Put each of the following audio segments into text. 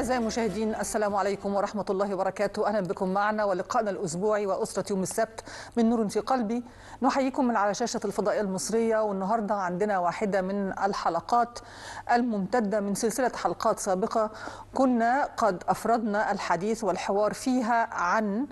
أعزائي المشاهدين، السلام عليكم ورحمة الله وبركاته. أهلا بكم معنا ولقائنا الأسبوعي وأسرة يوم السبت من نور في قلبي. نحييكم من على شاشة الفضائية المصرية، والنهاردة عندنا واحدة من الحلقات الممتدة من سلسلة حلقات سابقة كنا قد أفردنا الحديث والحوار فيها عن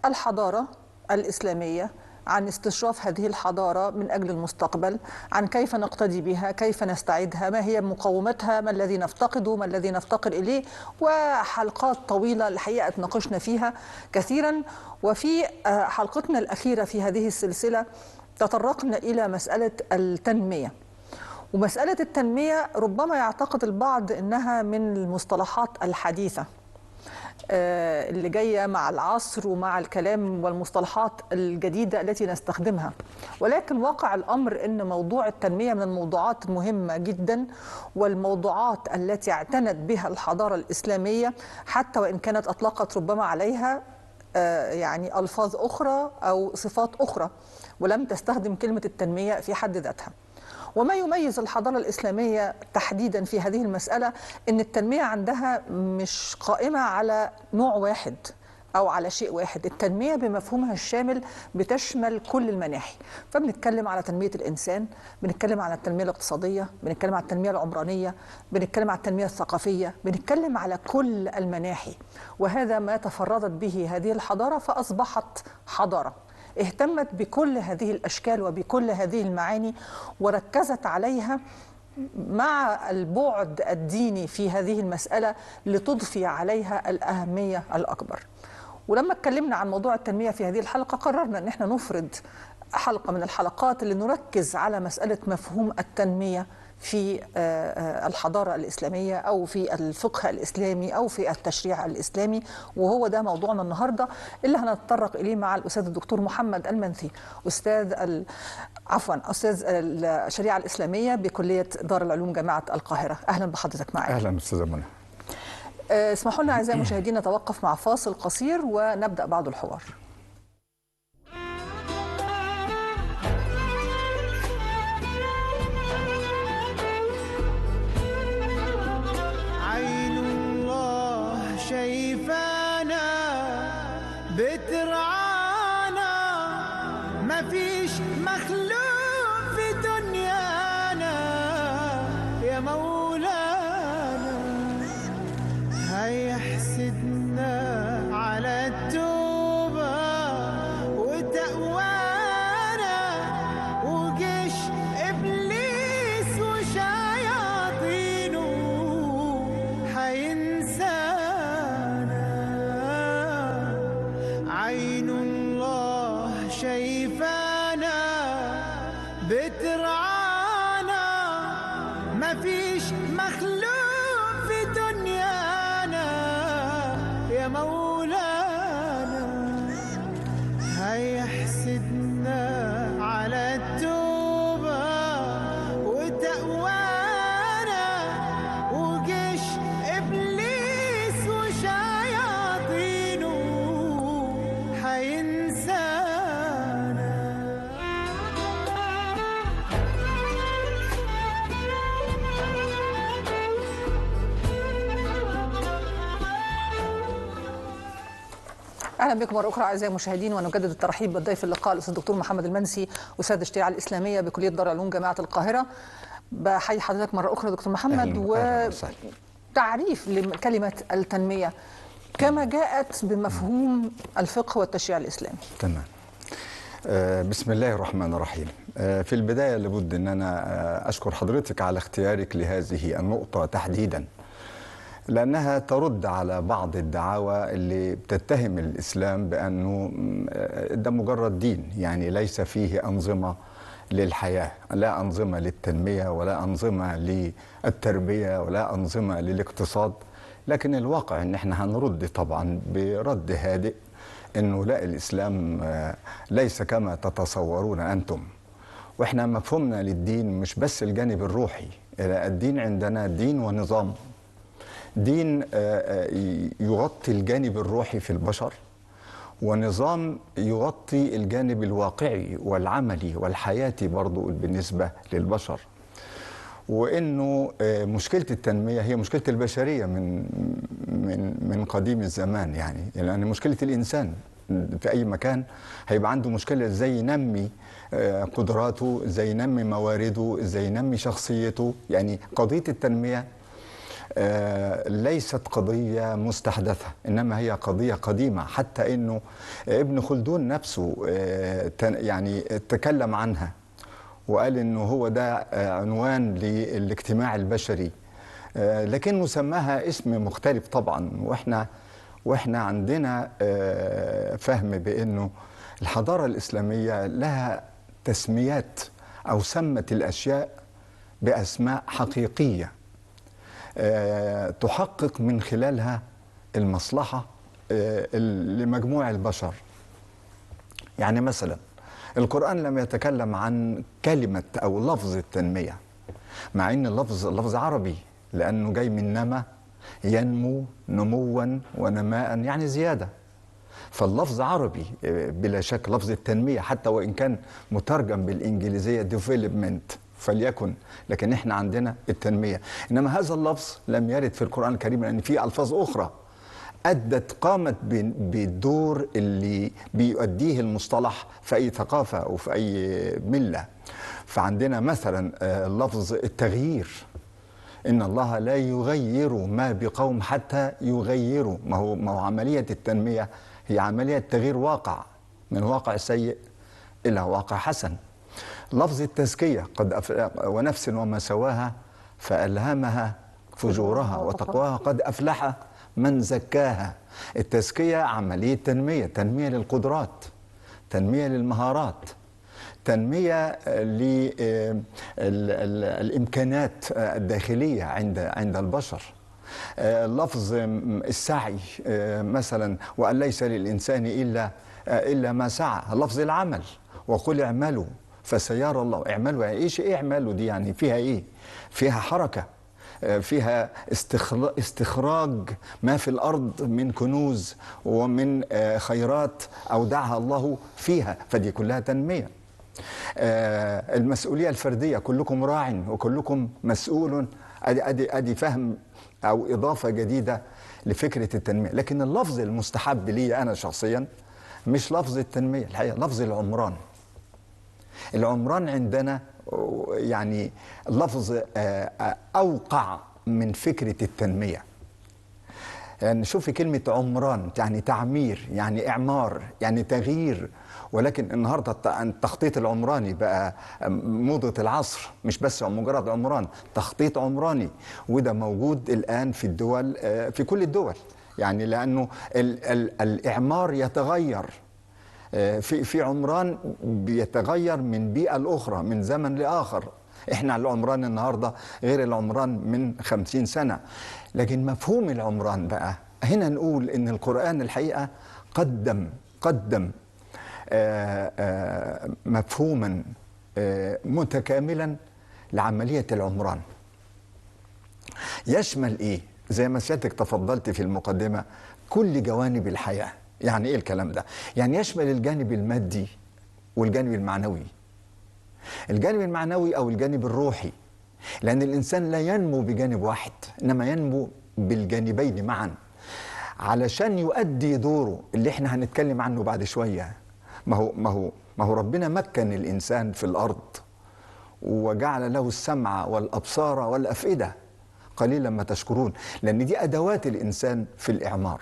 الحضارة الإسلامية، عن استشراف هذه الحضارة من أجل المستقبل، عن كيف نقتدي بها، كيف نستعيدها، ما هي مقوماتها، ما الذي نفتقده، ما الذي نفتقر إليه. وحلقات طويلة الحقيقة تناقشنا فيها كثيرا. وفي حلقتنا الأخيرة في هذه السلسلة تطرقنا إلى مسألة التنمية. ومسألة التنمية ربما يعتقد البعض أنها من المصطلحات الحديثة اللي جاية مع العصر ومع الكلام والمصطلحات الجديدة التي نستخدمها، ولكن واقع الأمر أن موضوع التنمية من الموضوعات المهمة جدا، والموضوعات التي اعتنت بها الحضارة الإسلامية، حتى وإن كانت أطلقت ربما عليها يعني ألفاظ أخرى أو صفات أخرى، ولم تستخدم كلمة التنمية في حد ذاتها. وما يميز الحضارة الإسلامية تحديدا في هذه المسألة أن التنمية عندها مش قائمة على نوع واحد أو على شيء واحد. التنمية بمفهومها الشامل بتشمل كل المناحي. فبنتكلم على تنمية الإنسان، بنتكلم على التنمية الاقتصادية، بنتكلم على التنمية العمرانية، بنتكلم على التنمية الثقافية، بنتكلم على كل المناحي. وهذا ما تفردت به هذه الحضارة، فأصبحت حضارة اهتمت بكل هذه الأشكال وبكل هذه المعاني، وركزت عليها مع البعد الديني في هذه المسألة لتضفي عليها الأهمية الأكبر. ولما اتكلمنا عن موضوع التنمية في هذه الحلقة، قررنا أن احنا نفرد حلقة من الحلقات اللي نركز على مسألة مفهوم التنمية في الحضارة الإسلامية أو في الفقه الإسلامي أو في التشريع الإسلامي. وهو ده موضوعنا النهاردة اللي هنتطرق إليه مع الأستاذ الدكتور محمد المنثي، أستاذ الشريعة الإسلامية بكلية دار العلوم جامعة القاهرة. أهلا بحضرتك معنا. أهلا أستاذة منى. اسمحوا لنا أعزائي المشاهدين نتوقف مع فاصل قصير ونبدأ بعد الحوار. شايفانا بترعانا، مفيش مخلوق في دنيانا يا مولانا هيحسدنا على التوبة وتقوانا، وجيش إبليس وشياطينه هينسانا. عين الله شايفانا بترعانا، مفيش مخلوق في دنيانا يا مولانا هيحسدنا على التوبة وتقوانا، وجيش إبليس وشياطينه هينسانا. اهلا بكم مره اخرى اعزائي المشاهدين، ونجدد الترحيب بالضيف اللقاء الاستاذ الدكتور محمد المنثي، استاذ الشريعه الاسلاميه بكليه دار العلوم جامعه القاهره. بحيي حضرتك مره اخرى دكتور محمد. وتعريف لكلمه التنميه كما جاءت بمفهوم الفقه والتشريع الاسلامي. تمام. بسم الله الرحمن الرحيم. في البدايه لابد ان انا اشكر حضرتك على اختيارك لهذه النقطه تحديدا، لأنها ترد على بعض الدعاوى اللي بتتهم الإسلام بأنه ده مجرد دين، يعني ليس فيه أنظمة للحياة، لا أنظمة للتنمية ولا أنظمة للتربية ولا أنظمة للاقتصاد. لكن الواقع أن احنا هنرد طبعا برد هادئ أنه لا، الإسلام ليس كما تتصورون أنتم. وإحنا مفهومنا للدين مش بس الجانب الروحي، الدين عندنا دين ونظام. دين يغطي الجانب الروحي في البشر، ونظام يغطي الجانب الواقعي والعملي والحياتي برضو بالنسبة للبشر. وانه مشكله التنميه هي مشكله البشريه من قديم الزمان، يعني لان مشكله الانسان في اي مكان هيبقى عنده مشكله ازاي ينمي قدراته، ازاي ينمي موارده، ازاي ينمي شخصيته. يعني قضيه التنميه ليست قضيه مستحدثه، انما هي قضيه قديمه، حتى انه ابن خلدون نفسه يعني تكلم عنها وقال انه هو ده عنوان للاجتماع البشري، لكنه سماها اسم مختلف طبعا. واحنا عندنا فهم بانه الحضاره الاسلاميه لها تسميات او سمت الاشياء باسماء حقيقيه تحقق من خلالها المصلحه لمجموع البشر. يعني مثلا القرآن لم يتكلم عن كلمة أو لفظ التنمية، مع أن اللفظ لفظ عربي، لأنه جاي من نما، ينمو نموا ونماء يعني زيادة، فاللفظ عربي بلا شك لفظ التنمية، حتى وإن كان مترجم بالإنجليزية development فليكن، لكن إحنا عندنا التنمية. إنما هذا اللفظ لم يرد في القرآن الكريم، لأن فيه ألفاظ أخرى قامت بالدور اللي بيؤديه المصطلح في أي ثقافة أو في أي ملة. فعندنا مثلا لفظ التغيير، إن الله لا يغير ما بقوم حتى يغيروا. ما هو عملية التنمية هي عملية تغيير واقع من واقع سيء إلى واقع حسن. لفظ التزكية، ونفس وما سواها فألهمها فجورها وتقواها قد أفلح من زكاها. التزكية عملية تنمية للقدرات، تنمية للمهارات، تنمية للإمكانات الداخلية عند البشر. لفظ السعي مثلا، وأن ليس للإنسان إلا ما سعى. لفظ العمل، وقل اعملوا فسيرى الله. اعملوا يعني ايه اعملوا دي؟ يعني فيها ايه؟ فيها حركة، فيها استخراج ما في الأرض من كنوز ومن خيرات أودعها الله فيها، فدي كلها تنمية. المسؤولية الفردية، كلكم راع وكلكم مسؤول، أدي فهم أو إضافة جديدة لفكرة التنمية. لكن اللفظ المستحب لي أنا شخصيا مش لفظ التنمية، الحقيقة لفظ العمران. العمران عندنا يعني لفظ أوقع من فكرة التنمية. يعني شوفي كلمة عمران يعني تعمير، يعني إعمار، يعني تغيير. ولكن النهاردة التخطيط العمراني بقى موضة العصر، مش بس مجرد عمران، تخطيط عمراني، وده موجود الآن في الدول، في كل الدول. يعني لأنه الإعمار يتغير، في عمران بيتغير من بيئة لأخرى، من زمن لآخر. احنا العمران النهاردة غير العمران من 50 سنة. لكن مفهوم العمران بقى هنا نقول ان القرآن الحقيقة قدم مفهوما متكاملا لعملية العمران. يشمل ايه؟ زي ما سيادتك تفضلت في المقدمة، كل جوانب الحياة. يعني ايه الكلام ده؟ يعني يشمل الجانب المادي والجانب المعنوي، الجانب المعنوي او الجانب الروحي، لان الانسان لا ينمو بجانب واحد، انما ينمو بالجانبين معا علشان يؤدي دوره اللي احنا هنتكلم عنه بعد شوية. ما هو ربنا مكن الانسان في الارض وجعل له السمع والابصار والافئدة، قليلا ما تشكرون. لان دي ادوات الانسان في الاعمار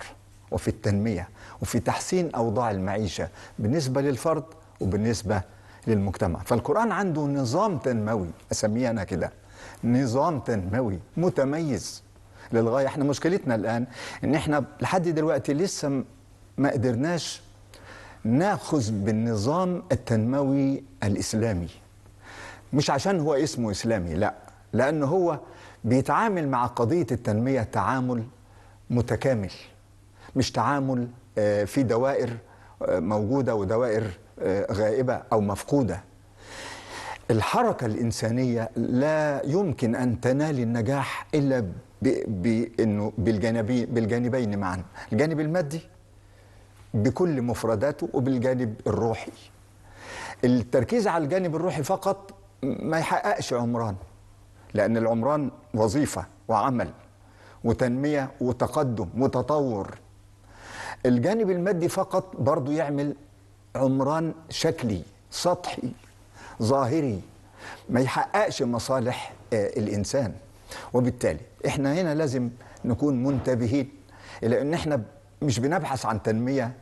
وفي التنمية وفي تحسين أوضاع المعيشة بالنسبة للفرد وبالنسبة للمجتمع. فالقرآن عنده نظام تنموي، أسميه أنا كده نظام تنموي متميز للغاية. احنا مشكلتنا الآن إن احنا لحد دلوقتي لسه ما قدرناش ناخذ بالنظام التنموي الإسلامي، مش عشان هو اسمه إسلامي، لا، لأنه هو بيتعامل مع قضية التنمية تعامل متكامل، مش تعامل في دوائر موجودة ودوائر غائبة أو مفقودة. الحركة الإنسانية لا يمكن أن تنال النجاح إلا بأنه بالجانبين معا، الجانب المادي بكل مفرداته وبالجانب الروحي. التركيز على الجانب الروحي فقط ما يحققش عمران، لأن العمران وظيفة وعمل وتنمية وتقدم وتطور. الجانب المادي فقط برضو يعمل عمران شكلي سطحي ظاهري، ما يحققش مصالح الإنسان. وبالتالي احنا هنا لازم نكون منتبهين إلى أن احنا مش بنبحث عن تنمية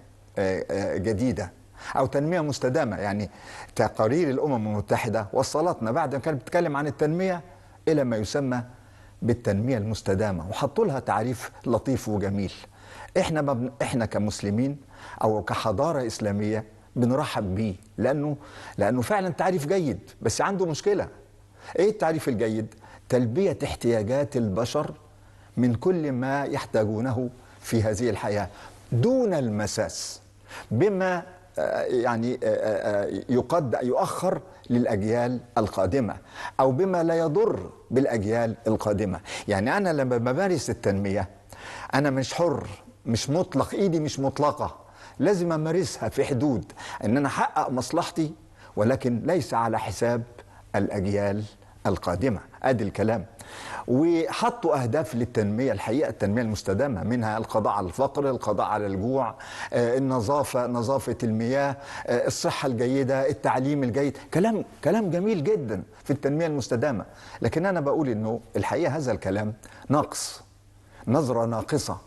جديدة أو تنمية مستدامة. يعني تقارير الأمم المتحدة وصلتنا بعد ما كانت بتتكلم عن التنمية إلى ما يسمى بالتنمية المستدامة، وحطوا لها تعريف لطيف وجميل. احنا كمسلمين أو كحضارة إسلامية بنرحب بيه، لأنه فعلا تعريف جيد، بس عنده مشكلة. إيه التعريف الجيد؟ تلبية احتياجات البشر من كل ما يحتاجونه في هذه الحياة دون المساس بما يعني يؤخر للأجيال القادمة أو بما لا يضر بالأجيال القادمة. يعني أنا لما بمارس التنمية أنا مش حر، مش مطلق، إيدي مش مطلقة، لازم أمارسها في حدود أن أنا أحقق مصلحتي، ولكن ليس على حساب الأجيال القادمة. أدي الكلام. وحطوا أهداف للتنمية، الحقيقة التنمية المستدامة، منها القضاء على الفقر، القضاء على الجوع، النظافة، نظافة المياه، الصحة الجيدة، التعليم الجيد. كلام جميل جدا في التنمية المستدامة. لكن أنا بقول إنه الحقيقة هذا الكلام ناقص، نظرة ناقصة،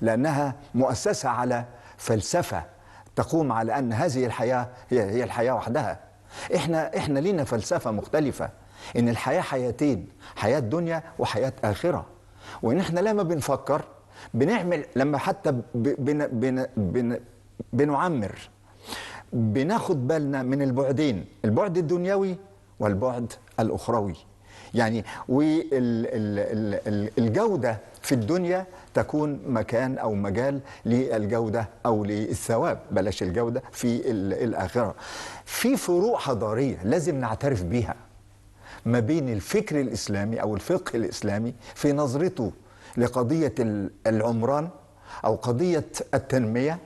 لأنها مؤسسة على فلسفة تقوم على أن هذه الحياة هي الحياة وحدها. إحنا لينا فلسفة مختلفة، إن الحياة حياتين، حياة دنيا وحياة آخرة. وإن إحنا لما بنفكر بنعمل، لما حتى بنعمر بناخد بالنا من البعدين، البعد الدنيوي والبعد الأخروي. يعني والجودة في الدنيا تكون مكان أو مجال للجودة أو للثواب، بلاش الجودة في الآخرة. في فروق حضارية لازم نعترف بيها ما بين الفكر الإسلامي أو الفقه الإسلامي في نظرته لقضية العمران أو قضية التنمية،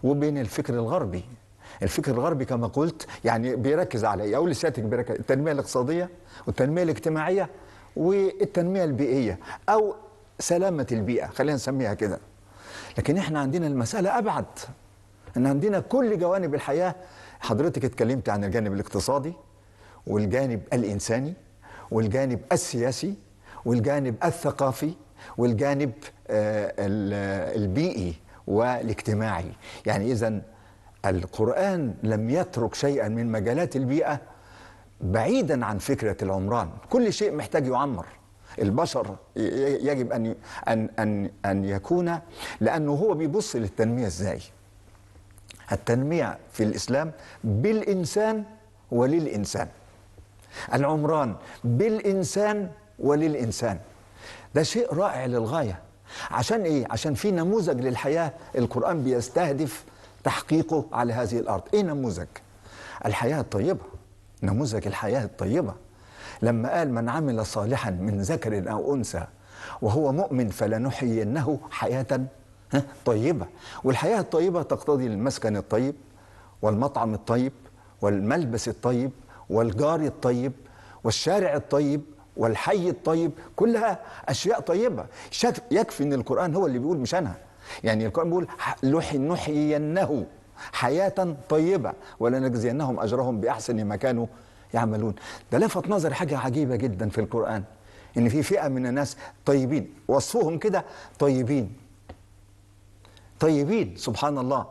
وبين الفكر الغربي. الفكر الغربي كما قلت يعني بيركز على ايه؟ اقول لسيادتك بيركز التنميه الاقتصاديه والتنميه الاجتماعيه والتنميه البيئيه او سلامه البيئه، خلينا نسميها كده. لكن احنا عندنا المساله ابعد، ان عندنا كل جوانب الحياه. حضرتك اتكلمت عن الجانب الاقتصادي والجانب الانساني والجانب السياسي والجانب الثقافي والجانب البيئي والاجتماعي. يعني اذن القرآن لم يترك شيئا من مجالات البيئة بعيدا عن فكرة العمران. كل شيء محتاج يعمر. البشر يجب أن يكون، لأنه هو بيبص للتنمية إزاي. التنمية في الإسلام بالإنسان وللإنسان، العمران بالإنسان وللإنسان. ده شيء رائع للغاية. عشان إيه؟ عشان في نموذج للحياة القرآن بيستهدف تحقيقه على هذه الأرض. إيه نموذج؟ الحياة الطيبة، نموذج الحياة الطيبة. لما قال من عمل صالحا من ذكر أو أنثى وهو مؤمن فلنحيينه حياة طيبة. والحياة الطيبة تقتضي المسكن الطيب والمطعم الطيب والملبس الطيب والجار الطيب والشارع الطيب والحي الطيب، كلها أشياء طيبة. يكفي أن القرآن هو اللي بيقول مش أنا. يعني القرآن بيقول نحيينه حياة طيبة ولنجزينهم أجرهم بأحسن ما كانوا يعملون. ده لفت نظر حاجة عجيبة جدا في القرآن، إن في فئة من الناس طيبين، وصفهم كده طيبين طيبين، سبحان الله.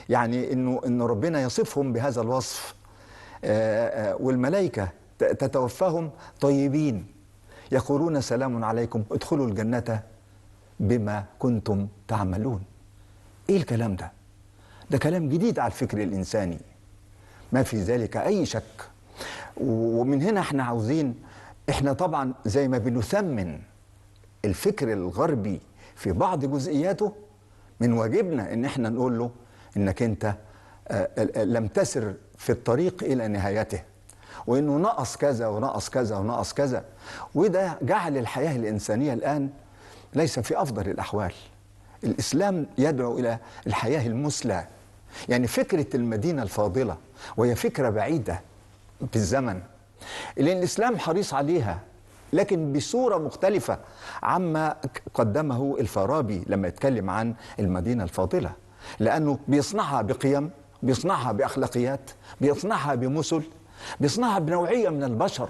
يعني إنه ربنا يصفهم بهذا الوصف، والملائكة تتوفاهم طيبين يقولون سلام عليكم ادخلوا الجنة بما كنتم تعملون. ايه الكلام ده؟ ده كلام جديد على الفكر الإنساني، ما في ذلك أي شك. ومن هنا احنا عاوزين، احنا طبعا زي ما بنثمن الفكر الغربي في بعض جزئياته، من واجبنا ان احنا نقول له انك انت لم تسر في الطريق إلى نهايته، وانه نقص كذا ونقص كذا ونقص كذا. وده جعل الحياة الإنسانية الآن ليس في أفضل الأحوال. الإسلام يدعو إلى الحياة المثلى، يعني فكرة المدينة الفاضلة، وهي فكرة بعيدة بالزمن، اللي الإسلام حريص عليها لكن بصورة مختلفة عما قدمه الفارابي لما يتكلم عن المدينة الفاضلة، لأنه بيصنعها بقيم، بيصنعها بأخلاقيات، بيصنعها بمثل، بيصنعها بنوعية من البشر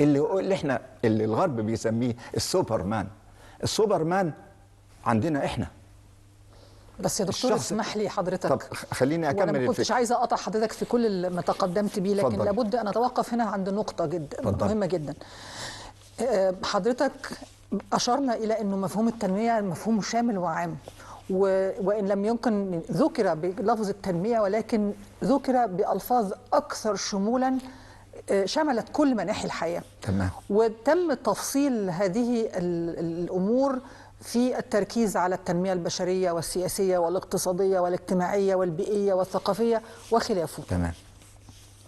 اللي الغرب بيسميه السوبرمان. السوبرمان عندنا احنا. بس يا دكتور اسمح لي حضرتك، طب خليني اكمل وانا ما كنتش عايزه اقطع حضرتك في كل ما تقدمت بيه، لكن فضل. لابد ان اتوقف هنا عند نقطه جدا فضل. مهمه جدا. حضرتك اشرنا الى انه مفهوم التنميه مفهوم شامل وعام، وان لم يمكن ذكر بلفظ التنميه ولكن ذكر بالفاظ اكثر شمولا شملت كل مناحي الحياه. تمام. وتم تفصيل هذه الامور في التركيز على التنمية البشرية والسياسية والاقتصادية والاجتماعية والبيئية والثقافية وخلافه. تمام.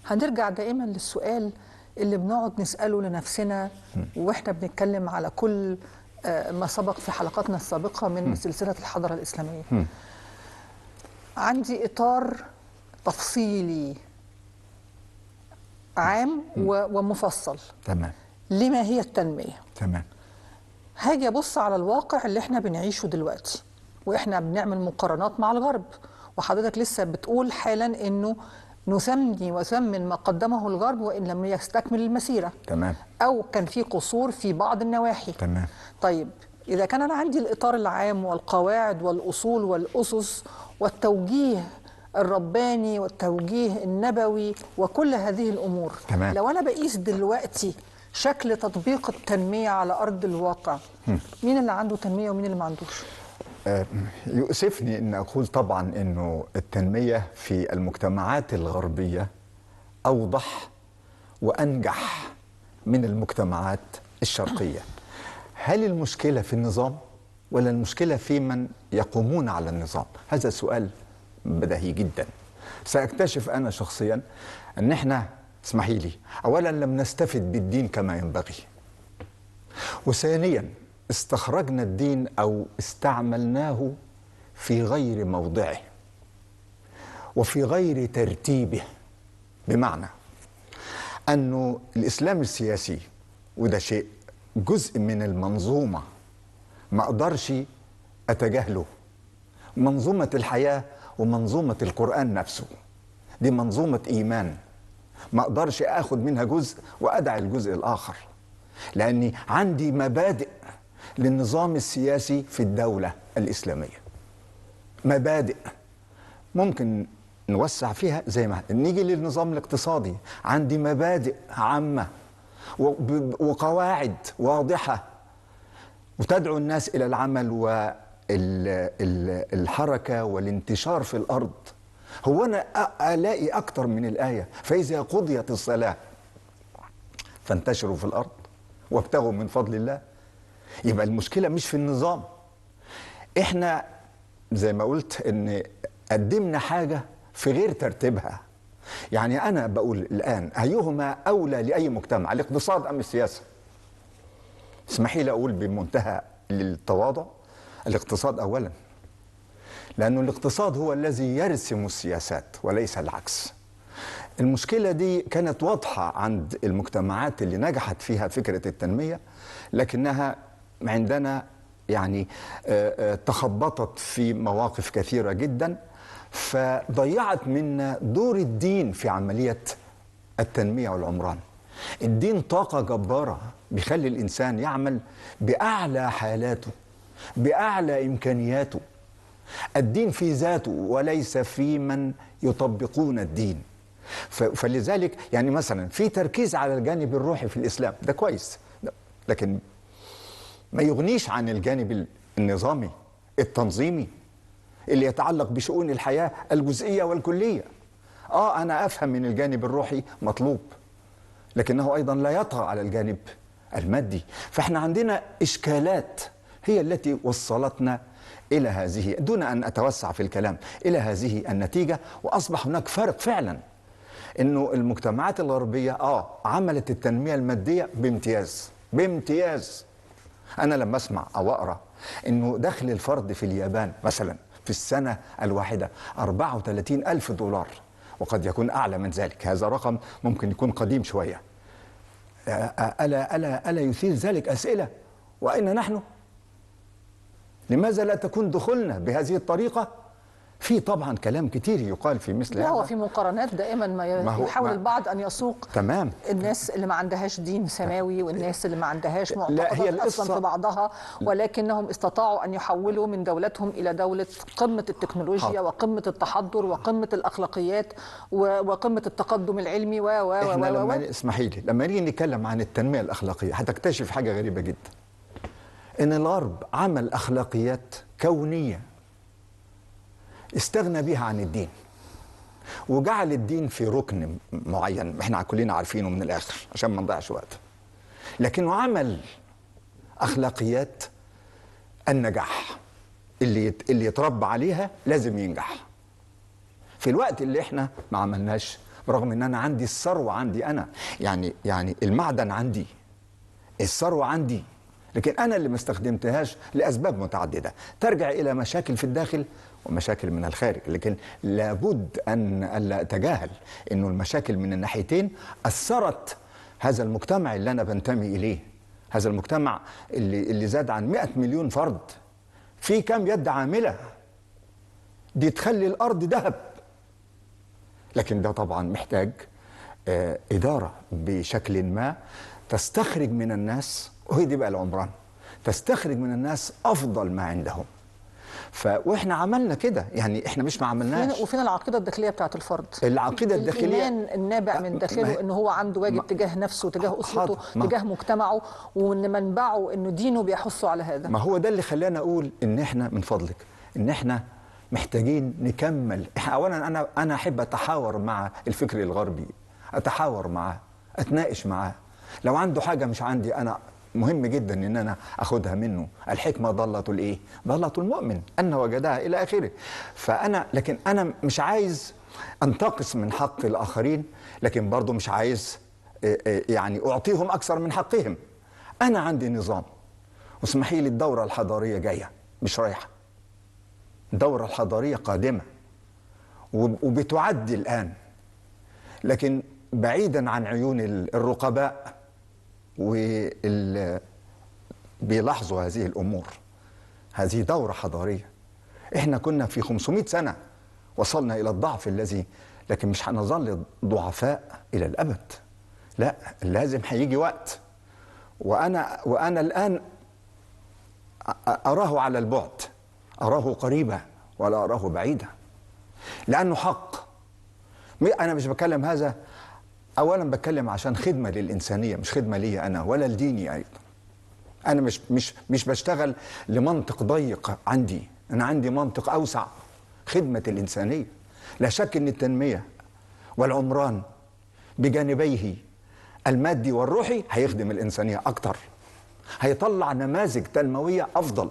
هنرجع دائما للسؤال اللي بنقعد نسأله لنفسنا وإحنا بنتكلم على كل ما سبق في حلقاتنا السابقة من سلسلة الحضارة الإسلامية. عندي إطار تفصيلي عام ومفصل. تمام. لما هي التنمية؟ تمام. هاجي ابص على الواقع اللي احنا بنعيشه دلوقتي، واحنا بنعمل مقارنات مع الغرب، وحضرتك لسه بتقول حالا انه نثمن وثمن ما قدمه الغرب وان لم يستكمل المسيره. تمام. او كان في قصور في بعض النواحي. تمام. طيب اذا كان انا عندي الاطار العام والقواعد والاصول والاسس والتوجيه الرباني والتوجيه النبوي وكل هذه الامور، تمام. لو انا بقيس دلوقتي شكل تطبيق التنمية على أرض الواقع، مين اللي عنده تنمية ومين اللي ما عندوش؟ يؤسفني أن أقول طبعا أنه التنمية في المجتمعات الغربية أوضح وأنجح من المجتمعات الشرقية. هل المشكلة في النظام ولا المشكلة في من يقومون على النظام؟ هذا سؤال بديهي جدا. سأكتشف أنا شخصيا أن احنا، اسمحي لي، أولا لم نستفد بالدين كما ينبغي، وثانيا استخرجنا الدين أو استعملناه في غير موضعه وفي غير ترتيبه. بمعنى أنه الإسلام السياسي، وده شيء جزء من المنظومة ما أقدرش أتجاهله، منظومة الحياة ومنظومة القرآن نفسه، دي منظومة إيمان ما أقدرش أخذ منها جزء وأدع الجزء الآخر، لأني عندي مبادئ للنظام السياسي في الدولة الإسلامية، مبادئ ممكن نوسع فيها زي ما نيجي للنظام الاقتصادي، عندي مبادئ عامة وقواعد واضحة وتدعو الناس إلى العمل والحركة والانتشار في الأرض. هو أنا ألاقي أكتر من الآية فإذا قضيت الصلاة فانتشروا في الأرض وابتغوا من فضل الله؟ يبقى المشكلة مش في النظام. إحنا زي ما قلت إن قدمنا حاجة في غير ترتيبها. يعني أنا بقول الآن أيهما أولى لأي مجتمع، الاقتصاد أم السياسة؟ اسمحي لي أقول بمنتهى التواضع الاقتصاد أولا، لأنه الاقتصاد هو الذي يرسم السياسات وليس العكس. المشكلة دي كانت واضحة عند المجتمعات اللي نجحت فيها فكرة التنمية، لكنها عندنا يعني تخبطت في مواقف كثيرة جدا، فضيعت منا دور الدين في عملية التنمية والعمران. الدين طاقة جبارة بيخلي الإنسان يعمل بأعلى حالاته بأعلى إمكانياته. الدين في ذاته وليس في من يطبقون الدين. فلذلك يعني مثلا في تركيز على الجانب الروحي في الإسلام، ده كويس، لكن ما يغنيش عن الجانب النظامي التنظيمي اللي يتعلق بشؤون الحياة الجزئية والكلية. أنا أفهم من الجانب الروحي مطلوب، لكنه أيضا لا يطغى على الجانب المادي. فإحنا عندنا إشكالات هي التي وصلتنا إلى هذه، دون أن أتوسع في الكلام، إلى هذه النتيجة. وأصبح هناك فرق فعلا، إنه المجتمعات الغربية عملت التنمية المادية بامتياز. أنا لما أسمع أو أقرأ إنه دخل الفرد في اليابان مثلا في السنة الواحدة 34,000 دولار، وقد يكون أعلى من ذلك، هذا رقم ممكن يكون قديم شوية. ألا يثير ذلك أسئلة؟ وأين نحن؟ لماذا لا تكون دخولنا بهذه الطريقة؟ في طبعا كلام كتير يقال في مثل لا، هو هذا. في مقارنات دائما ما هو يحاول البعض ان يسوق تمام. الناس اللي ما عندهاش دين سماوي والناس اللي ما عندهاش لا، معتقدات هي القصة اصلا في بعضها، ولكنهم استطاعوا ان يحولوا من دولتهم الى دوله قمه التكنولوجيا حاضر. وقمه التحضر وقمه الاخلاقيات وقمه التقدم العلمي احنا لما اسمحي لي، لما نيجي نتكلم عن التنميه الاخلاقيه هتكتشف حاجه غريبه جدا، ان الغرب عمل اخلاقيات كونيه استغنى بها عن الدين، وجعل الدين في ركن معين احنا كلنا عارفينه من الاخر عشان ما نضيعش وقت، لكنه عمل اخلاقيات النجاح اللي يتربى عليها لازم ينجح. في الوقت اللي احنا ما عملناش، برغم ان انا عندي الثروه، عندي انا يعني المعدن عندي، الثروه عندي، لكن انا اللي ما استخدمتهاش لاسباب متعدده ترجع الى مشاكل في الداخل ومشاكل من الخارج. لكن لابد ان الا اتجاهل انه المشاكل من الناحيتين اثرت هذا المجتمع اللي انا بنتمي اليه، هذا المجتمع اللي زاد عن 100 مليون فرد، في كم يد عامله دي تخلي الارض ذهب. لكن ده طبعا محتاج اداره بشكل ما تستخرج من الناس، وهي دي بقى العمران، تستخرج من الناس افضل ما عندهم. واحنا عملنا كده، يعني احنا مش ما عملناش. وفين العقيده الداخليه بتاعت الفرد؟ العقيده الداخليه، الايمان النابع من داخله ان هو عنده واجب تجاه نفسه، تجاه اسرته، تجاه مجتمعه، وان منبعه انه دينه بيحثه على هذا. ما هو ده اللي خلانا اقول ان احنا من فضلك ان احنا محتاجين نكمل. اولا انا احب اتحاور مع الفكر الغربي، اتحاور معاه، اتناقش معاه. لو عنده حاجه مش عندي انا، مهم جدا ان انا اخدها منه. الحكمه ضاله الايه؟ ضاله المؤمن ان وجدها الى اخره. لكن انا مش عايز انتقص من حق الاخرين، لكن برضو مش عايز يعني اعطيهم اكثر من حقهم. انا عندي نظام، واسمحي لي، الدوره الحضاريه جايه مش رايحه، الدوره الحضاريه قادمه وبتعد الان، لكن بعيدا عن عيون الرقباء بيلاحظوا هذه الأمور. هذه دورة حضارية. احنا كنا في 500 سنة وصلنا إلى الضعف الذي، لكن مش هنظل ضعفاء إلى الأبد. لا، لازم هيجي وقت، وأنا الآن أراه على البعد، أراه قريبا ولا أراه بعيدا، لأنه حق. أنا مش بكلم هذا، أولا بتكلم عشان خدمة للإنسانية، مش خدمة لي أنا ولا لديني أيضا. أنا مش بشتغل لمنطق ضيق عندي، أنا عندي منطق أوسع، خدمة الإنسانية. لا شك أن التنمية والعمران بجانبيه المادي والروحي هيخدم الإنسانية أكتر، هيطلع نماذج تنموية أفضل،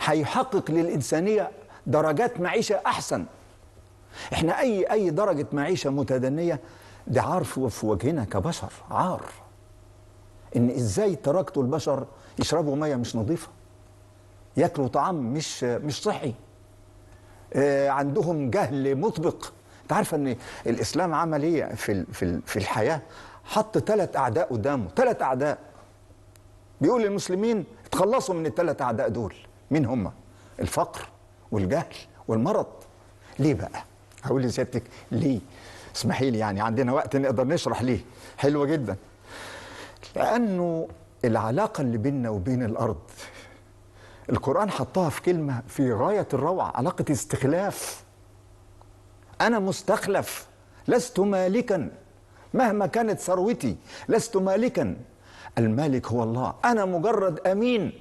هيحقق للإنسانية درجات معيشة أحسن. إحنا أي درجة معيشة متدنية ده عار في وجهنا كبشر، عار ان ازاي تركتوا البشر يشربوا ميه مش نظيفه، ياكلوا طعام مش صحي، عندهم جهل مطبق. انت عارفه ان الاسلام عمل ايه في الحياه؟ حط 3 اعداء قدامه، 3 اعداء، بيقول للمسلمين اتخلصوا من ال3 اعداء دول. مين هم؟ الفقر والجهل والمرض. ليه بقى؟ هقول لسيادتك ليه، اسمحي لي، يعني عندنا وقت نقدر نشرح ليه. حلوة جدا. لأنه العلاقة اللي بيننا وبين الأرض القرآن حطها في كلمة في غاية الروعة، علاقة استخلاف. أنا مستخلف، لست مالكا مهما كانت ثروتي، لست مالكا، المالك هو الله. أنا مجرد أمين،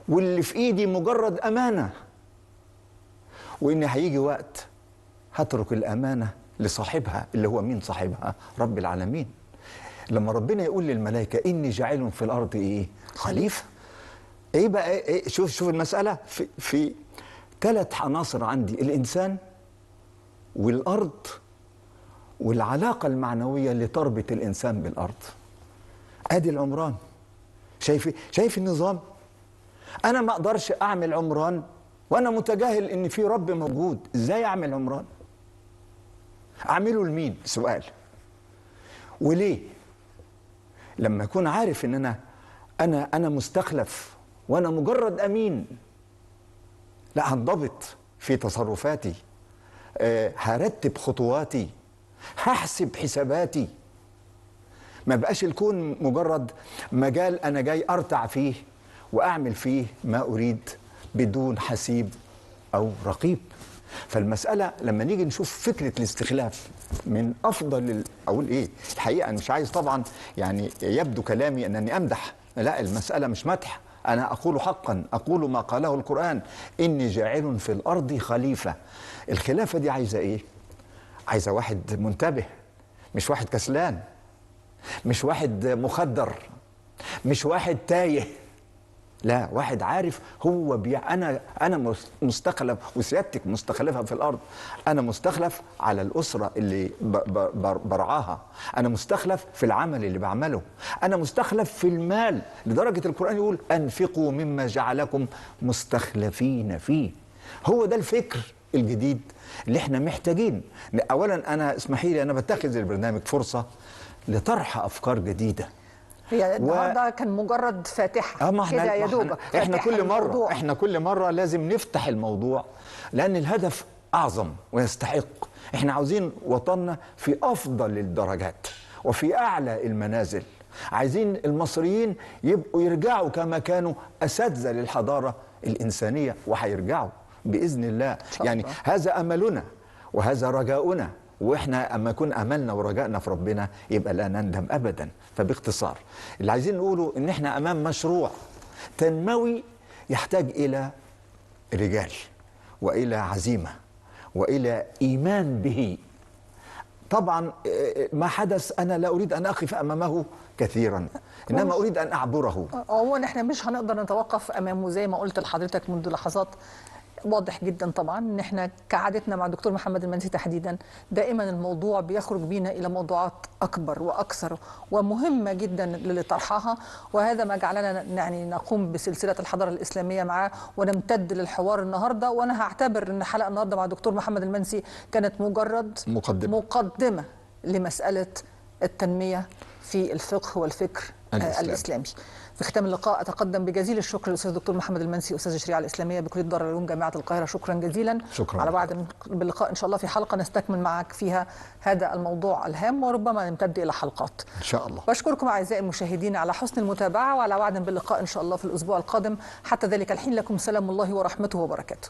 واللي في إيدي مجرد أمانة، وإن هيجي وقت هترك الأمانة لصاحبها، اللي هو مين صاحبها؟ رب العالمين. لما ربنا يقول للملائكة إني جاعل في الأرض إيه؟ خليفة. إيه بقى إيه؟ شوف المسألة في 3 عناصر عندي: الإنسان والأرض والعلاقة المعنوية اللي تربط الإنسان بالأرض. أدي العمران. شايف النظام؟ أنا ما أقدرش أعمل عمران وأنا متجاهل إن في رب موجود. إزاي أعمل عمران؟ أعمله لمين؟ سؤال. وليه؟ لما أكون عارف إن أنا مستخلف وأنا مجرد أمين، لا هنضبط في تصرفاتي، هرتب خطواتي، هحسب حساباتي. ما بقاش الكون مجرد مجال أنا جاي أرتع فيه وأعمل فيه ما أريد بدون حسيب أو رقيب. فالمسألة لما نيجي نشوف فكرة الاستخلاف من أفضل أقول إيه، الحقيقة أنا مش عايز طبعا يعني يبدو كلامي أنني أمدح، لا، المسألة مش مدح، أنا أقول حقا، أقول ما قاله القرآن: إني جاعل في الأرض خليفة. الخلافة دي عايزة إيه؟ عايزة واحد منتبه، مش واحد كسلان، مش واحد مخدر، مش واحد تايه، لا، واحد عارف هو أنا مستخلف، وسيادتك مستخلفة في الأرض. أنا مستخلف على الأسرة اللي برعاها، أنا مستخلف في العمل اللي بعمله، أنا مستخلف في المال، لدرجة القرآن يقول: أنفقوا مما جعلكم مستخلفين فيه. هو ده الفكر الجديد اللي احنا محتاجين. أولا أنا اسمحي لي، أنا بتخذ البرنامج فرصة لطرح أفكار جديدة. هي النهارده كان مجرد فاتحه كده يا دوبك. احنا كل مره لازم نفتح الموضوع، لان الهدف اعظم ويستحق. احنا عاوزين وطننا في افضل الدرجات وفي اعلى المنازل. عايزين المصريين يبقوا يرجعوا كما كانوا اساتذه للحضاره الانسانيه، وهيرجعوا باذن الله. يعني هذا املنا وهذا رجاؤنا، واحنا اما يكون املنا ورجائنا في ربنا يبقى لا نندم ابدا. فباختصار اللي عايزين نقوله ان احنا امام مشروع تنموي يحتاج الى رجال والى عزيمه والى ايمان به. طبعا ما حدث انا لا اريد ان اقف امامه كثيرا، انما اريد ان اعبره. عموما احنا مش هنقدر نتوقف امامه زي ما قلت لحضرتك منذ لحظات. واضح جدا طبعا ان احنا كعادتنا مع الدكتور محمد المنسي تحديدا دائما الموضوع بيخرج بينا الى موضوعات اكبر واكثر ومهمه جدا لطرحها، وهذا ما جعلنا يعني نقوم بسلسله الحضاره الاسلاميه معاه ونمتد للحوار النهارده. وانا هعتبر ان حلقه النهارده مع الدكتور محمد المنسي كانت مجرد مقدمه لمساله التنميه في الفقه والفكر الاسلامي. في ختام اللقاء أتقدم بجزيل الشكر للأستاذ الدكتور محمد المنسي أستاذ الشريعة الإسلامية بكلية دار العلوم جامعة القاهرة. شكرا جزيلا. شكرا. على وعد باللقاء إن شاء الله في حلقة نستكمل معك فيها هذا الموضوع الهام، وربما نمتد إلى حلقات إن شاء الله. بشكركم أعزائي المشاهدين على حسن المتابعة، وعلى وعد باللقاء إن شاء الله في الأسبوع القادم. حتى ذلك الحين لكم سلام الله ورحمته وبركاته.